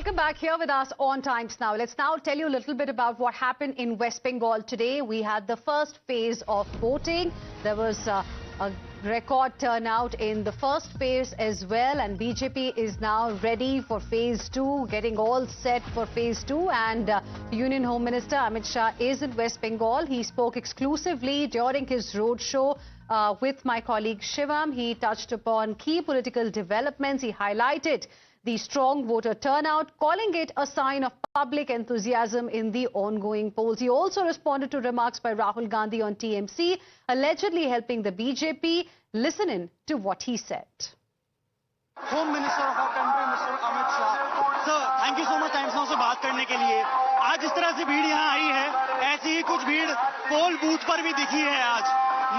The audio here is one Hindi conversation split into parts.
Welcome back here with us on Times Now. Let's now tell you a little bit about what happened in West Bengal today. We had the first phase of voting. There was a record turnout in the first phase as well, and BJP is now ready for phase two, getting all set for phase two. And Union Home Minister Amit Shah is in West Bengal. He spoke exclusively during his roadshow with my colleague Shivam. He touched upon key political developments. He highlighted the strong voter turnout, calling it a sign of public enthusiasm in the ongoing polls. He also responded to remarks by Rahul Gandhi on TMC, allegedly helping the BJP. Listen in to what he said. Home Minister of our country, Mr. Amit Shah. Sir, thank you so much Times Now से बात करने के लिए. आज जिस तरह से भीड़ यहाँ आई है, ऐसी ही कुछ भीड़ पोल बूथ पर भी दिखी है आज.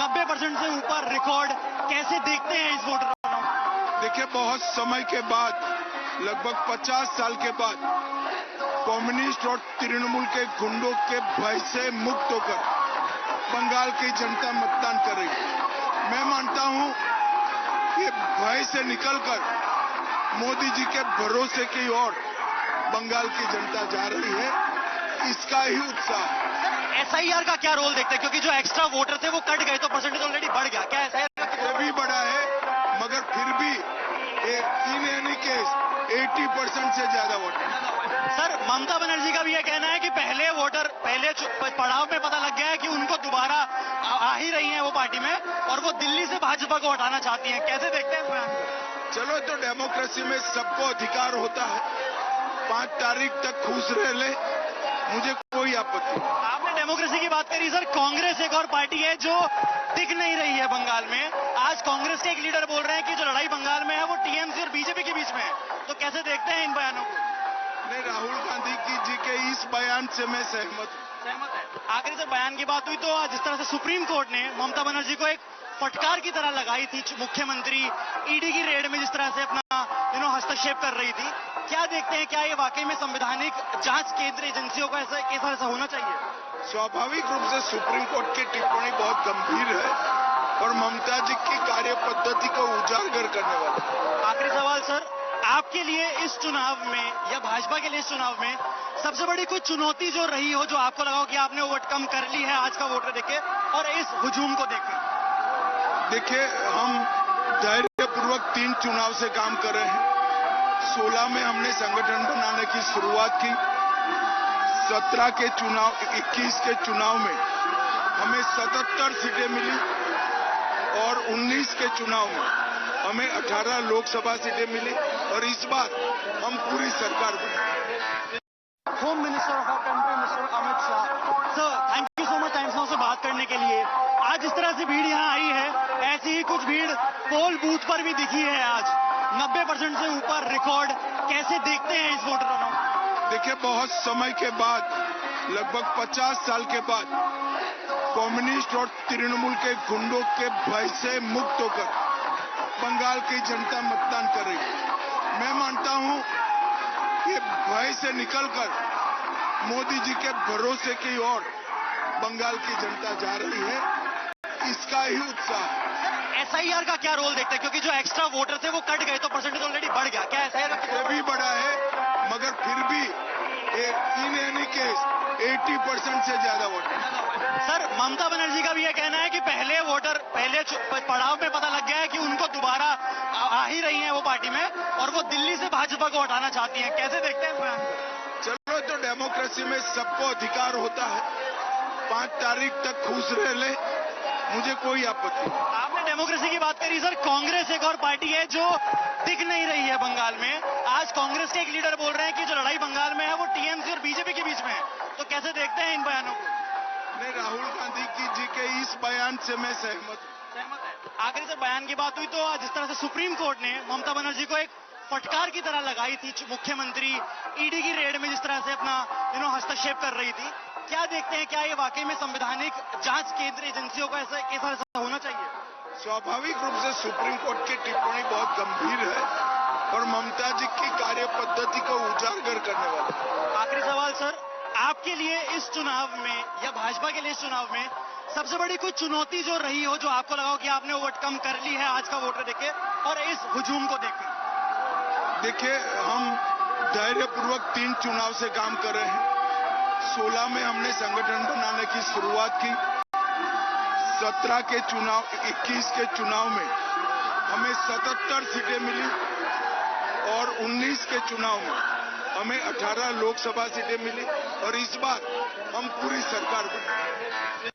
90% से ऊपर रिकॉर्ड. कैसे देखते हैं इस वोटर टर्नआउट? देखिए, बहुत समय के बाद, लगभग 50 साल के बाद कम्युनिस्ट और तृणमूल के गुंडों के भय से मुक्त होकर बंगाल की जनता मतदान कर रही है. मैं मानता हूं कि भय से निकलकर मोदी जी के भरोसे की ओर बंगाल की जनता जा रही है. इसका ही उत्साह है. एसआईआर का क्या रोल देखते हैं? क्योंकि जो एक्स्ट्रा वोटर थे वो कट गए तो परसेंटेज ऑलरेडी बढ़ गया. क्या एसआईआर भी बढ़ा है, मगर फिर भी इन एनी केस 80% से ज्यादा वोटर. सर, ममता बनर्जी का भी यह कहना है कि पहले पड़ाव में पता लग गया है कि उनको दोबारा आ ही रही हैं वो पार्टी में, और वो दिल्ली से भाजपा को हटाना चाहती हैं. कैसे देखते हैं इस बयान को? चलो, तो डेमोक्रेसी में सबको अधिकार होता है. 5 तारीख तक खुश रह ले, मुझे कोई आपत्ति नहीं. आपने डेमोक्रेसी की बात करी. सर, कांग्रेस एक और पार्टी है जो दिख नहीं रही है बंगाल में. आज कांग्रेस के एक लीडर बोल रहे हैं कि जो लड़ाई बंगाल में है वो टीएमसी और बीजेपी के बीच में है. तो कैसे देखते हैं इन बयानों को? नहीं, राहुल गांधी जी के इस बयान से मैं सहमत है. आखिरी सर, बयान की बात हुई तो जिस तरह से सुप्रीम कोर्ट ने ममता बनर्जी को एक फटकार की तरह लगाई थी, मुख्यमंत्री ईडी की रेड में जिस तरह से अपना हस्तक्षेप कर रही थी. क्या देखते हैं, क्या ये वाकई में संवैधानिक जांच केंद्र एजेंसियों का ऐसा होना चाहिए? स्वाभाविक रूप से सुप्रीम कोर्ट की टिप्पणी बहुत गंभीर है और ममता जी की कार्य पद्धति को उजागर करने वाली. आखिरी सवाल सर, आपके लिए इस चुनाव में या भाजपा के लिए इस चुनाव में सबसे बड़ी कोई चुनौती जो रही हो, जो आपको लगा हो कि आपने ओवरकम कर ली है आज का वोटर देखे और इस हुजूम को देखे? देखिए, हम धैर्यपूर्वक 3 चुनाव से काम कर रहे हैं. 16 में हमने संगठन बनाने की शुरुआत की. 17 के चुनाव, 21 के चुनाव में हमें 77 सीटें मिली और 19 के चुनाव में हमें 18 लोकसभा सीटें मिली और इस बार हम पूरी सरकार बनी. Home minister of our country mister Amit Shah. Sir, thank you so much Times Now से बात करने के लिए. आज जिस तरह से भीड़ यहाँ आई है, ऐसी ही कुछ भीड़ पोल बूथ पर भी दिखी है आज. 90% से ऊपर रिकॉर्ड. कैसे देखते हैं इस वोटर टर्नआउट? देखिए, बहुत समय के बाद, लगभग 50 साल के बाद कम्युनिस्ट और तृणमूल के गुंडों के भय से मुक्त होकर बंगाल की जनता मतदान कर रही है. मैं मानता हूं कि भय से निकलकर मोदी जी के भरोसे की ओर बंगाल की जनता जा रही है. इसका ही उत्साह है. एसआईआर का क्या रोल देखते हैं? क्योंकि जो एक्स्ट्रा वोटर थे वो कट गए तो परसेंटेज ऑलरेडी बढ़ गया. क्या एसआईआर भी बढ़ा है, मगर फिर भी इन एनी केस 80% से ज्यादा वोटर. सर, ममता बनर्जी का भी यह कहना है कि पहले पड़ाव में पता लग गया है कि उनको दोबारा आ ही रही हैं वो पार्टी में, और वो दिल्ली से भाजपा को हटाना चाहती हैं. कैसे देखते हैं इस बयान को? चलो, तो डेमोक्रेसी में सबको अधिकार होता है. 5 तारीख तक खुश रह ले, मुझे कोई आपत्ति नहीं. आपने डेमोक्रेसी की बात करी. सर, कांग्रेस एक और पार्टी है जो दिख नहीं रही है बंगाल में. आज कांग्रेस के एक लीडर बोल रहे हैं कि जो लड़ाई बंगाल में है वो टीएमसी और बीजेपी के बीच में है. तो कैसे देखते हैं इन बयानों को? नहीं, राहुल गांधी जी के इस बयान से मैं सहमत है. आखिरी सर, बयान की बात हुई तो जिस तरह से सुप्रीम कोर्ट ने ममता बनर्जी को एक फटकार की तरह लगाई थी, मुख्यमंत्री ईडी की रेड में जिस तरह से अपना हस्तक्षेप कर रही थी. क्या देखते हैं, क्या ये वाकई में संवैधानिक जांच केंद्र एजेंसियों का ऐसा होना चाहिए? स्वाभाविक रूप से सुप्रीम कोर्ट की टिप्पणी बहुत गंभीर है और ममता जी की कार्य पद्धति को उजागर करने वाली. आखिरी सवाल सर, आपके लिए इस चुनाव में या भाजपा के लिए इस चुनाव में सबसे बड़ी कोई चुनौती जो रही हो, जो आपको लगा हो कि आपने ओवरकम कर ली है आज का वोटर देखे और इस हुजूम को देखे? देखिए, हम धैर्यपूर्वक 3 चुनाव से काम कर रहे हैं। 16 में हमने संगठन बनाने की शुरुआत की। 17 के चुनाव, 21 के चुनाव में हमें 77 सीटें मिली और 19 के चुनाव में हमें 18 लोकसभा सीटें मिली और इस बार हम पूरी सरकार बनाएंगे।